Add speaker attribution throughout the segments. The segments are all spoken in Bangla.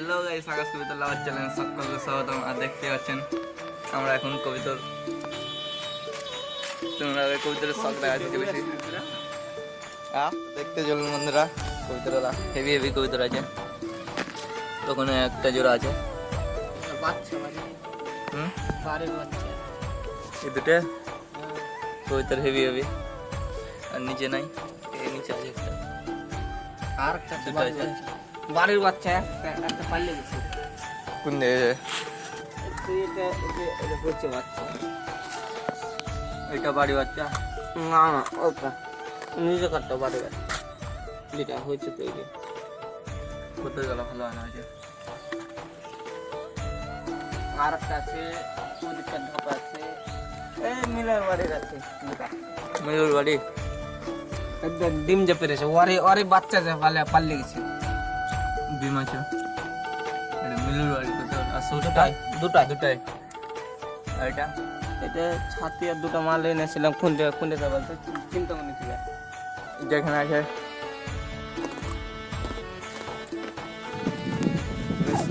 Speaker 1: হ্যালো গাইস, আকাশ কবিতর লাভার চ্যানেলে সকলকে স্বাগতম। আর দেখতে পাচ্ছেন আমরা এখন কবিতর, তোমরা কবিতরের শখ দেখাচ্ছি বেশি। দেখতে চলুন বন্ধুরা, কবিতরা হেভি হেভি কবিতর আছে। তখন একটা জোড়া আছে, এই দুটো কবিতর হেভি হেভি। আর নিচে নাই, এই নিচে আছে একটা,
Speaker 2: আর একটা বাড়ির বাচ্চা একটা পাল্লে গেছে।
Speaker 1: কোন দিকে?
Speaker 2: এটা হচ্ছে বাচ্চা,
Speaker 1: এটা বাড়ি বাচ্চা
Speaker 2: না না ওটা নিজে কাটটা বাড়ির বাচ্চা যেটা হয়েছে তৈরি।
Speaker 1: কোথায় গেল? ভালো আনা আছে।
Speaker 2: আর একটা আছে ওদিকটা ঢাকা আছে, এই মিলের বাড়ির আছে দুটা।
Speaker 1: ময়ূর বাড়ি
Speaker 2: একদম ডিম যে পেরেছে, ওরে ওরে বাচ্চা যে পাল্লে গেছে।
Speaker 1: ডিম আছে, এটা মিলুর বাড়ি। কোথায়? আর
Speaker 2: দুটাই দুটাই
Speaker 1: দুটাই। আর এটা
Speaker 2: এটা ছাতি আর দুটো মাল এনেছিলাম খুঁজে বলতে চিন্তামণি থেকে।
Speaker 1: যেখানে আছে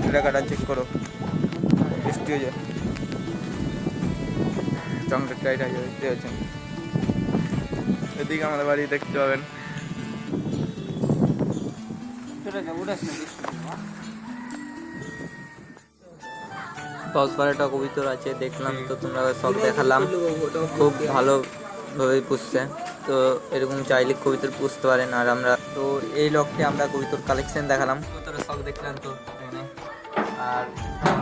Speaker 1: এলাকাটা চেক করো, বৃষ্টি হয়ে যায়, চংটা টাইট হয়ে যাবে। দেখতে পাচ্ছেন, এদিকে আমাদের বাড়ি দেখতে পাবেন। দশ বারোটা কবিতর আছে দেখলাম, তো তোমরা সব দেখালাম। খুব ভালোভাবে পুষছে, তো এরকম চাইলে কবিতর পুষতে পারেন। আর আমরা তো এই লকটে আমরা কবিতর কালেকশন দেখালাম, কবিতরের শখ দেখলাম তো এখানে। আর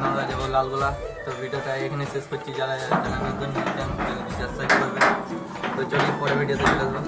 Speaker 1: আমরা যাবো লালগোলা। তো ভিডিওটা এখানে শেষ করছি। যারা যারা চ্যানেল নতুন সাবস্ক্রাইব করবেন। তো চলি পরে ভিডিওতে চলে আসবো।